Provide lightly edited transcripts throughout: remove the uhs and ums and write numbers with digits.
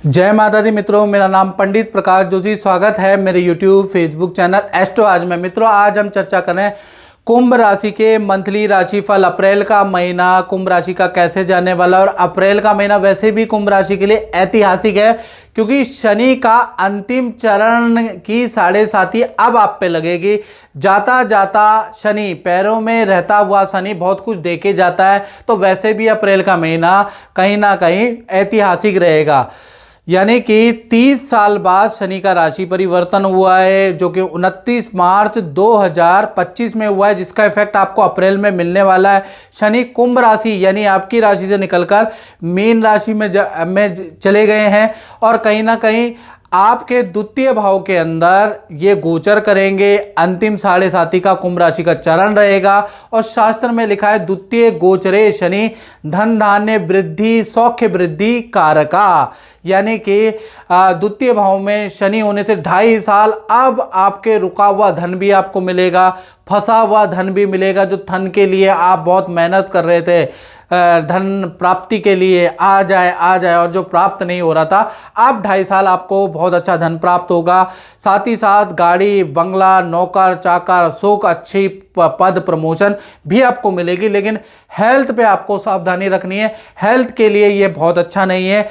जय माता दी मित्रों, मेरा नाम पंडित प्रकाश जोशी। स्वागत है मेरे YouTube फेसबुक चैनल एस्ट्रो आज में। मित्रों, आज हम चर्चा करें कुंभ राशि के मंथली राशिफल। अप्रैल का महीना कुंभ राशि का कैसे जाने वाला, और अप्रैल का महीना वैसे भी कुंभ राशि के लिए ऐतिहासिक है क्योंकि शनि का अंतिम चरण की 7.5 अब आप पे लगेगी। जाता जाता शनि, पैरों में रहता हुआ शनि बहुत कुछ देके जाता है, तो वैसे भी अप्रैल का महीना कहीं ना कहीं ऐतिहासिक रहेगा। यानी कि 30 साल बाद शनि का राशि परिवर्तन हुआ है, जो कि 29 मार्च 2025 में हुआ है, जिसका इफेक्ट आपको अप्रैल में मिलने वाला है। शनि कुंभ राशि यानी आपकी राशि से निकलकर मीन राशि में चले गए हैं और कहीं ना कहीं आपके द्वितीय भाव के अंदर ये गोचर करेंगे। अंतिम 7.5 का कुंभ राशि का चरण रहेगा और शास्त्र में लिखा है द्वितीय गोचरे शनि धन धान्य वृद्धि सौख्य वृद्धि कारका। यानी कि द्वितीय भाव में शनि होने से 2.5 साल अब आपके रुका हुआ धन भी आपको मिलेगा, फंसा हुआ धन भी मिलेगा। जो धन के लिए आप बहुत मेहनत कर रहे थे, धन प्राप्ति के लिए आ जाए और जो प्राप्त नहीं हो रहा था, अब 2.5 साल आपको बहुत अच्छा धन प्राप्त होगा। साथ ही साथ गाड़ी बंगला नौकर चाकर सुख अच्छी पद प्रमोशन भी आपको मिलेगी। लेकिन हेल्थ पे आपको सावधानी रखनी है, हेल्थ के लिए ये बहुत अच्छा नहीं है।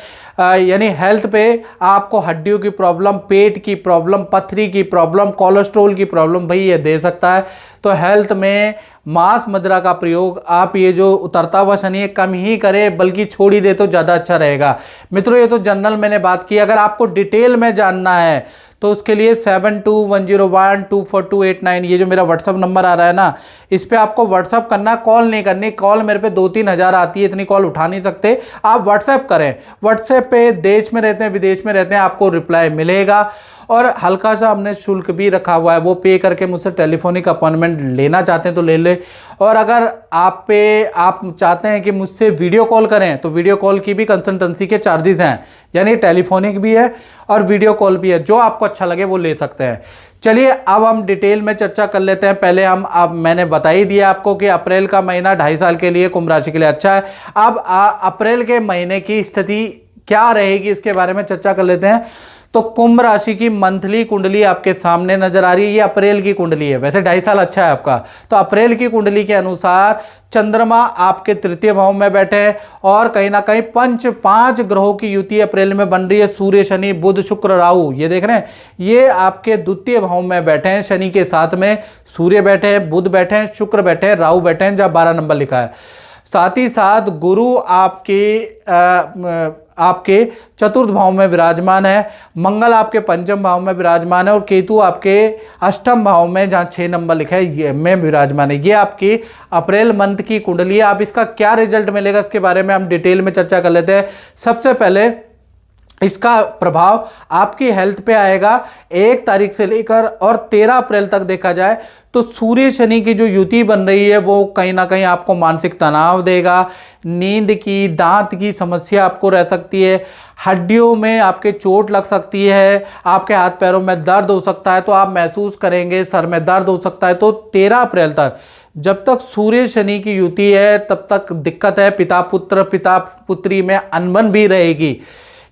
यानी हेल्थ पे आपको हड्डियों की प्रॉब्लम, पेट की प्रॉब्लम, पथरी की प्रॉब्लम, कोलेस्ट्रॉल की प्रॉब्लम भाई ये दे सकता है। तो हेल्थ में मांस मदिरा का प्रयोग आप ये जो उतरता हुआ शनि है कम ही करें, बल्कि छोड़ ही दे तो ज़्यादा अच्छा रहेगा। मित्रों, ये तो जनरल मैंने बात की। अगर आपको डिटेल में जानना है तो उसके लिए 7210124289 ये जो मेरा व्हाट्सअप नंबर आ रहा है ना, इस पे आपको व्हाट्सअप करना, कॉल नहीं करनी। कॉल मेरे पे 2-3 हज़ार आती है, इतनी कॉल उठा नहीं सकते। आप व्हाट्सएप करें, व्हाट्सएप पे देश में रहते हैं विदेश में रहते हैं आपको रिप्लाई मिलेगा। और हल्का सा हमने शुल्क भी रखा हुआ है, वो पे करके मुझसे टेलीफोनिक अपॉइंटमेंट लेना चाहते हैं तो ले ले। और अगर आप चाहते हैं कि मुझसे वीडियो कॉल करें तो वीडियो कॉल की भी कंसल्टेंसी के चार्जेस हैं, यानी टेलीफोनिक भी है और वीडियो कॉल भी है। जो आपको अच्छा लगे वो ले सकते हैं। चलिए अब हम डिटेल में चर्चा कर लेते हैं। पहले मैंने बता ही दिया आपको कि अप्रैल का महीना 2.5 साल के लिए कुंभ राशि के लिए अच्छा है। अब अप्रैल के महीने की स्थिति क्या रहेगी इसके बारे में चर्चा कर लेते हैं। तो कुंभ राशि की मंथली कुंडली आपके सामने नजर आ रही है। ये अप्रैल की कुंडली है, वैसे 2.5 साल अच्छा है आपका। तो अप्रैल की कुंडली के अनुसार चंद्रमा आपके तृतीय भाव में बैठे हैं और कहीं ना कहीं 5 ग्रहों की युति अप्रैल में बन रही है। सूर्य शनि बुध शुक्र राहु, ये देख रहे हैं, ये आपके द्वितीय भाव में बैठे हैं। शनि के साथ में सूर्य बैठे हैं, बुध बैठे हैं, शुक्र बैठे हैं, राहु बैठे हैं, जहाँ 12 नंबर लिखा है। साथ ही साथ गुरु आपके चतुर्थ भाव में विराजमान है, मंगल आपके पंचम भाव में विराजमान है और केतु आपके अष्टम भाव में, जहाँ 6 नंबर लिखा है, ये में विराजमान है। ये आपकी अप्रैल मंथ की कुंडली है। अब इसका क्या रिजल्ट मिलेगा इसके बारे में हम डिटेल में चर्चा कर लेते हैं। सबसे पहले इसका प्रभाव आपकी हेल्थ पे आएगा। 1 तारीख से लेकर और 13 अप्रैल तक देखा जाए तो सूर्य शनि की जो युति बन रही है वो कहीं ना कहीं आपको मानसिक तनाव देगा। नींद की, दांत की समस्या आपको रह सकती है, हड्डियों में आपके चोट लग सकती है, आपके हाथ पैरों में दर्द हो सकता है, तो आप महसूस करेंगे, सर में दर्द हो सकता है। तो 13 अप्रैल तक जब तक सूर्य शनि की युति है तब तक दिक्कत है। पिता पुत्री में अनबन भी रहेगी,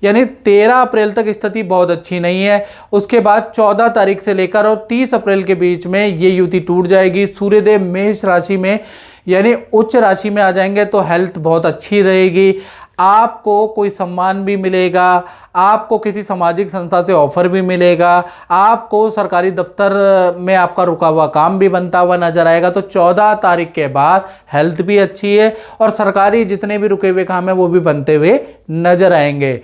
यानी 13 अप्रैल तक स्थिति बहुत अच्छी नहीं है। उसके बाद 14 तारीख से लेकर और 30 अप्रैल के बीच में ये युति टूट जाएगी। सूर्यदेव मेष राशि में यानी उच्च राशि में आ जाएंगे तो हेल्थ बहुत अच्छी रहेगी। आपको कोई सम्मान भी मिलेगा, आपको किसी सामाजिक संस्था से ऑफर भी मिलेगा, आपको सरकारी दफ्तर में आपका रुका हुआ काम भी बनता हुआ नजर आएगा। तो 14 तारीख के बाद हेल्थ भी अच्छी है और सरकारी जितने भी रुके हुए काम है वो भी बनते हुए नजर आएंगे।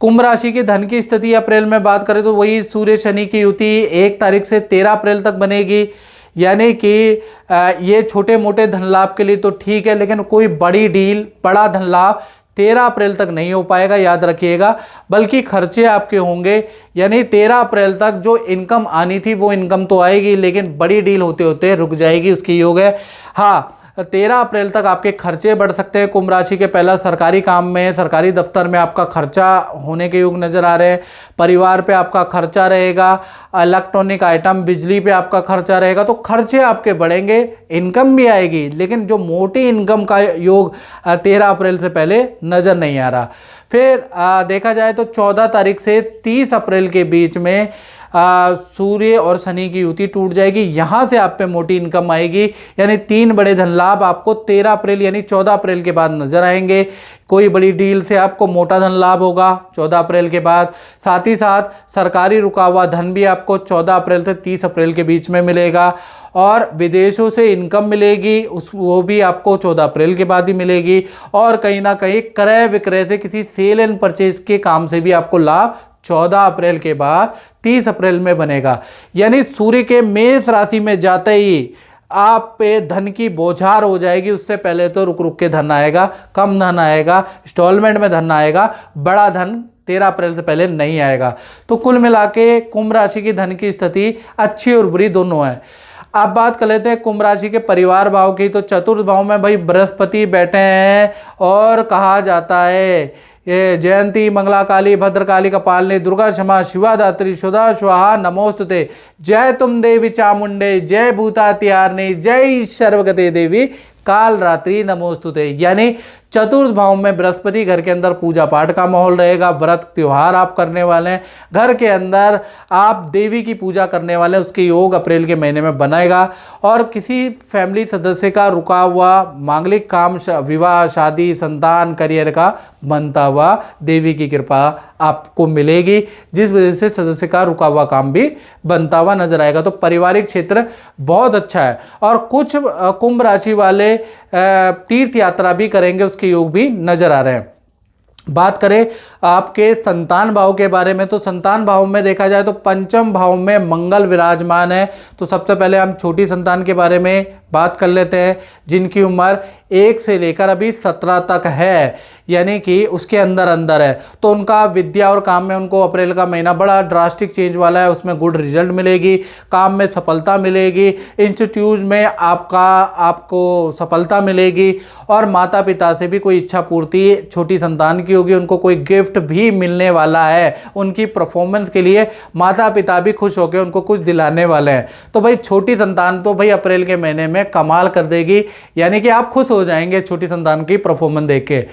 कुंभ राशि की धन की स्थिति अप्रैल में बात करें तो वही सूर्य शनि की युति 1 तारीख से 13 अप्रैल तक बनेगी। यानी कि ये छोटे मोटे धन लाभ के लिए तो ठीक है, लेकिन कोई बड़ी डील, बड़ा धन लाभ 13 अप्रैल तक नहीं हो पाएगा, याद रखिएगा। बल्कि खर्चे आपके होंगे, यानी 13 अप्रैल तक जो इनकम आनी थी वो इनकम तो आएगी, लेकिन बड़ी डील होते होते रुक जाएगी, उसकी योग है। हाँ, 13 अप्रैल तक आपके खर्चे बढ़ सकते हैं कुंभ राशि के। पहला सरकारी काम में, सरकारी दफ्तर में आपका खर्चा होने के योग नजर आ रहे हैं। परिवार पे आपका खर्चा रहेगा, इलेक्ट्रॉनिक आइटम, बिजली पे आपका खर्चा रहेगा, तो खर्चे आपके बढ़ेंगे, इनकम भी आएगी, लेकिन जो मोटी इनकम का योग 13 अप्रैल से पहले नजर नहीं आ रहा। फिर देखा जाए तो 14 तारीख से 30 अप्रैल के बीच में सूर्य और शनि की युति टूट जाएगी। यहाँ से आप पे मोटी इनकम आएगी, यानी 3 बड़े धन लाभ आपको 13 अप्रैल यानी 14 अप्रैल के बाद नजर आएंगे। कोई बड़ी डील से आपको मोटा धन लाभ होगा 14 अप्रैल के बाद। साथ ही साथ सरकारी रुका हुआ धन भी आपको 14 अप्रैल से 30 अप्रैल के बीच में मिलेगा, और विदेशों से इनकम मिलेगी वो भी आपको 14 अप्रैल के बाद ही मिलेगी। और कहीं ना कहीं क्रय विक्रय से, किसी सेल एंड परचेज के काम से भी आपको लाभ 14 अप्रैल के बाद 30 अप्रैल में बनेगा। यानी सूर्य के मेष राशि में जाते ही आप पे धन की बौछार हो जाएगी। उससे पहले तो रुक रुक के धन आएगा, कम धन आएगा, इंस्टॉलमेंट में धन आएगा, बड़ा धन 13 अप्रैल से पहले नहीं आएगा। तो कुल मिला के कुंभ राशि की धन की स्थिति अच्छी और बुरी दोनों है। अब बात कर लेते हैं कुंभ राशि के परिवार भाव की। तो चतुर्थ भाव में भाई बृहस्पति बैठे हैं, और कहा जाता है ये जयंती मंगला काली भद्रकाली कपालिनी दुर्गा क्षमा शिवा दात्री सुधा स्वाहा नमोस्तुते, जय तुम देवी चामुंडे, जय भूतात्यारणी, जय सर्वगते देवी काल रात्रि नमोस्तुते। यानी चतुर्थ भाव में बृहस्पति, घर के अंदर पूजा पाठ का माहौल रहेगा, व्रत त्योहार आप करने वाले हैं, घर के अंदर आप देवी की पूजा करने वाले हैं, उसके योग अप्रैल के महीने में बनेगा। और किसी फैमिली सदस्य का रुका हुआ मांगलिक काम, विवाह, शादी, संतान, करियर का बनता हुआ देवी की कृपा आपको मिलेगी, जिस वजह से सदस्य का रुका हुआ काम भी बनता हुआ नजर आएगा। तो पारिवारिक क्षेत्र बहुत अच्छा है। और कुछ कुंभ राशि वाले तीर्थ यात्रा भी करेंगे, उसके योग भी नजर आ रहे हैं। बात करें आपके संतान भाव के बारे में, तो संतान भाव में देखा जाए तो पंचम भाव में मंगल विराजमान है। तो सबसे पहले हम छोटी संतान के बारे में बात कर लेते हैं, जिनकी उम्र 1 से लेकर अभी 17 तक है, यानी कि उसके अंदर अंदर है। तो उनका विद्या और काम में उनको अप्रैल का महीना बड़ा ड्रास्टिक चेंज वाला है, उसमें गुड रिजल्ट मिलेगी, काम में सफलता मिलेगी, इंस्टीट्यूट में आपको सफलता मिलेगी, और माता पिता से भी कोई इच्छा पूर्ति छोटी संतान की होगी, उनको कोई गिफ्ट भी मिलने वाला है। उनकी परफॉर्मेंस के लिए माता पिता भी खुश होकर उनको कुछ दिलाने वाले हैं। तो भाई छोटी संतान तो भाई अप्रैल के महीने में कमाल कर देगी, यानी कि आप खुश हो जाएंगे छोटी संतान की परफॉर्मेंस देख के।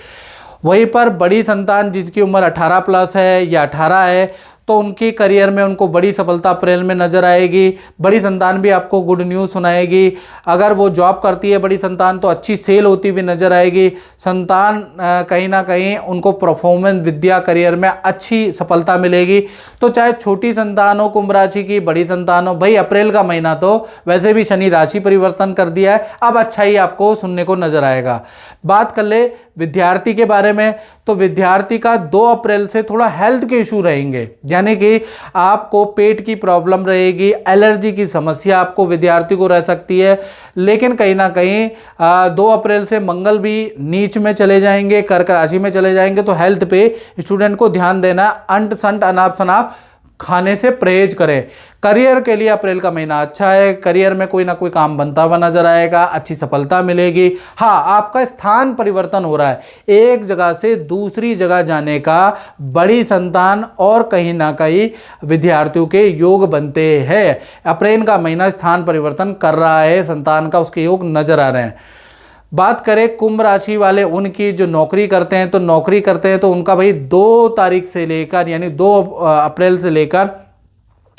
वहीं पर बड़ी संतान जिसकी उम्र 18 प्लस है या 18 है, तो उनकी करियर में उनको बड़ी सफलता अप्रैल में नजर आएगी। बड़ी संतान भी आपको गुड न्यूज़ सुनाएगी। अगर वो जॉब करती है बड़ी संतान, तो अच्छी सेल होती हुई नजर आएगी। संतान कहीं ना कहीं उनको परफॉर्मेंस, विद्या, करियर में अच्छी सफलता मिलेगी। तो चाहे छोटी संतान हो कुंभ राशि की, बड़ी संतान हो, भाई अप्रैल का महीना तो वैसे भी शनि राशि परिवर्तन कर दिया है, अब अच्छा ही आपको सुनने को नजर आएगा। बात कर ले विद्यार्थी के बारे में, तो विद्यार्थी का 2 अप्रैल से थोड़ा हेल्थ के इशू रहेंगे, यानी कि आपको पेट की प्रॉब्लम रहेगी, एलर्जी की समस्या आपको विद्यार्थी को रह सकती है। लेकिन कहीं ना कहीं 2 अप्रैल से मंगल भी नीच में चले जाएंगे, कर्क राशि में चले जाएंगे, तो हेल्थ पे स्टूडेंट को ध्यान देना। अंट संट अनाप शनाप खाने से परहेज करें। करियर के लिए अप्रैल का महीना अच्छा है, करियर में कोई ना कोई काम बनता हुआ नजर आएगा, अच्छी सफलता मिलेगी। हाँ, आपका स्थान परिवर्तन हो रहा है, एक जगह से दूसरी जगह जाने का बड़ी संतान और कहीं ना कहीं विद्यार्थियों के योग बनते हैं। अप्रैल का महीना स्थान परिवर्तन कर रहा है संतान का, उसके योग नजर आ रहे हैं। बात करें कुंभ राशि वाले उनकी, जो नौकरी करते हैं, तो नौकरी करते हैं तो उनका भाई 2 तारीख से लेकर यानी 2 अप्रैल से लेकर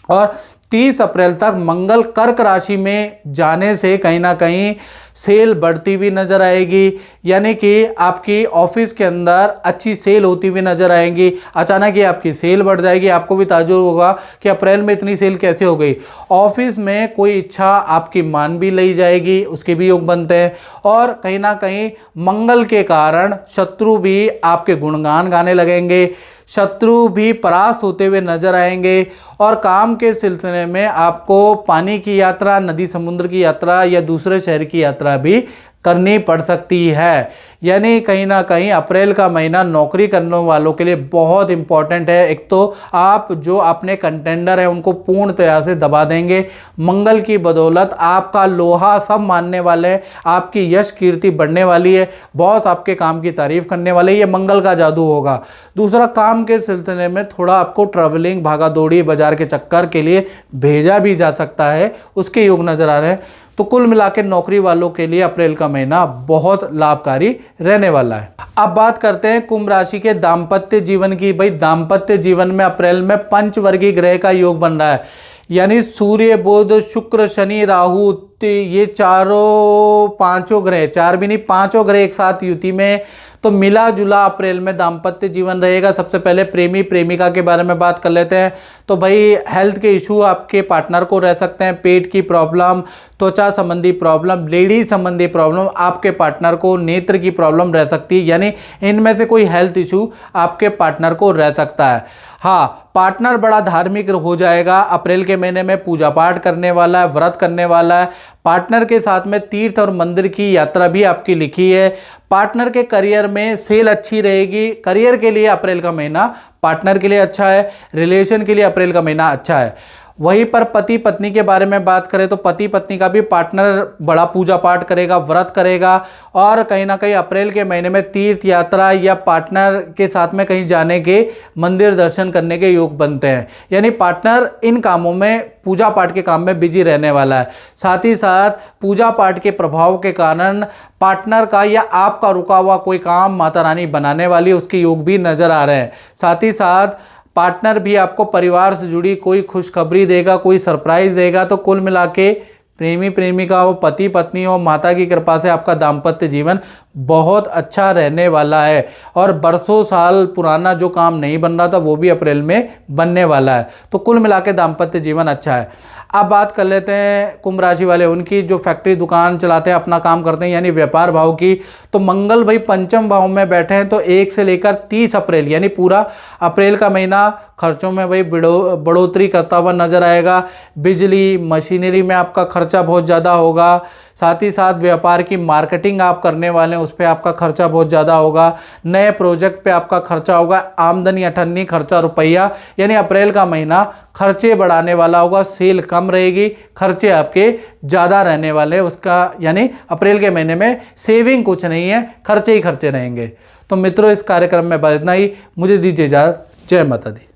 और 30 अप्रैल तक मंगल कर्क राशि में जाने से कहीं ना कहीं सेल बढ़ती हुई नजर आएगी, यानी कि आपकी ऑफिस के अंदर अच्छी सेल होती हुई नजर आएगी। अचानक ही आपकी सेल बढ़ जाएगी, आपको भी ताज्जुब होगा कि अप्रैल में इतनी सेल कैसे हो गई। ऑफिस में कोई इच्छा आपकी मान भी ली जाएगी, उसके भी योग बनते हैं। और कहीं ना कहीं मंगल के कारण शत्रु भी आपके गुणगान गाने लगेंगे, शत्रु भी परास्त होते हुए नजर आएंगे। और काम के सिलसिले में आपको पानी की यात्रा, नदी समुद्र की यात्रा या दूसरे शहर की यात्रा भी करनी पड़ सकती है। यानी कहीं ना कहीं अप्रैल का महीना नौकरी करने वालों के लिए बहुत इंपॉर्टेंट है। एक तो आप जो अपने कंटेंडर हैं उनको पूर्ण तरह से दबा देंगे। मंगल की बदौलत आपका लोहा सब मानने वाले हैं, आपकी यश कीर्ति बढ़ने वाली है, बॉस आपके काम की तारीफ करने वाले, ये मंगल का जादू होगा। दूसरा, काम के सिलसिले में थोड़ा आपको ट्रैवलिंग, भागा दौड़ी, बाजार के चक्कर के लिए भेजा भी जा सकता है, उसके योग नजर आ रहे हैं। तो कुल मिलाकर नौकरी वालों के लिए अप्रैल का महीना बहुत लाभकारी रहने वाला है। अब बात करते हैं कुंभ राशि के दाम्पत्य जीवन की। भाई, दाम्पत्य जीवन में अप्रैल में पंचवर्गीय ग्रह का योग बन रहा है, यानी सूर्य, बुध, शुक्र, शनि, राहु, ये पांचों ग्रह, चार भी नहीं पांचों ग्रह एक साथ युति में, तो मिला जुला अप्रैल में दाम्पत्य जीवन रहेगा। सबसे पहले प्रेमी प्रेमिका के बारे में बात कर लेते हैं। तो भाई, हेल्थ के इशू आपके पार्टनर को रह सकते हैं, पेट की प्रॉब्लम, त्वचा संबंधी प्रॉब्लम, लेडीज संबंधी प्रॉब्लम आपके पार्टनर को, नेत्र की प्रॉब्लम रह सकती है, यानी इनमें से कोई हेल्थ इशू आपके पार्टनर को रह सकता है। हाँ, पार्टनर बड़ा धार्मिक हो जाएगा अप्रैल के महीने में, पूजा पाठ करने वाला है, व्रत करने वाला है। पार्टनर के साथ में तीर्थ और मंदिर की यात्रा भी आपकी लिखी है। पार्टनर के करियर में सेल अच्छी रहेगी। करियर के लिए अप्रैल का महीना पार्टनर के लिए अच्छा है, रिलेशन के लिए अप्रैल का महीना अच्छा है। वहीं पर पति पत्नी के बारे में बात करें तो पति पत्नी का भी पार्टनर बड़ा पूजा पाठ करेगा, व्रत करेगा, और कहीं ना कहीं अप्रैल के महीने में तीर्थ यात्रा या पार्टनर के साथ में कहीं जाने के, मंदिर दर्शन करने के योग बनते हैं। यानी पार्टनर इन कामों में, पूजा पाठ के काम में बिजी रहने वाला है। साथ ही साथ पूजा पाठ के प्रभाव के कारण पार्टनर का या आपका रुका हुआ कोई काम माता रानी बनाने वाली, उसके योग भी नजर आ रहे हैं। साथ ही साथ पार्टनर भी आपको परिवार से जुड़ी कोई खुशखबरी देगा, कोई सरप्राइज देगा। तो कुल मिला के प्रेमी प्रेमिका हो, पति पत्नी हो, माता की कृपा से आपका दाम्पत्य जीवन बहुत अच्छा रहने वाला है, और बरसों साल पुराना जो काम नहीं बन रहा था वो भी अप्रैल में बनने वाला है। तो कुल मिला के दाम्पत्य जीवन अच्छा है। अब बात कर लेते हैं कुंभ राशि वाले उनकी, जो फैक्ट्री दुकान चलाते हैं, अपना काम करते हैं, यानी व्यापार भाव की। तो मंगल भाई पंचम भाव में बैठे हैं, तो 1 से लेकर 30 अप्रैल, यानी पूरा अप्रैल का महीना खर्चों में भाई बढ़ोतरी करता हुआ नजर आएगा। बिजली, मशीनरी में आपका खर्चा बहुत ज़्यादा होगा। साथ ही साथ व्यापार की मार्केटिंग आप करने वाले हैं, उस पर आपका खर्चा बहुत ज़्यादा होगा। नए प्रोजेक्ट पे आपका खर्चा होगा। आमदनी अठन्नी, खर्चा रुपया, यानी अप्रैल का महीना खर्चे बढ़ाने वाला होगा। सेल कम रहेगी, खर्चे आपके ज़्यादा रहने वाले हैं। उसका यानी अप्रैल के महीने में सेविंग कुछ नहीं है, खर्चे ही खर्चे रहेंगे। तो मित्रों, इस कार्यक्रम में बस इतना ही। मुझे दीजिए इजाज़त। जय माता दी।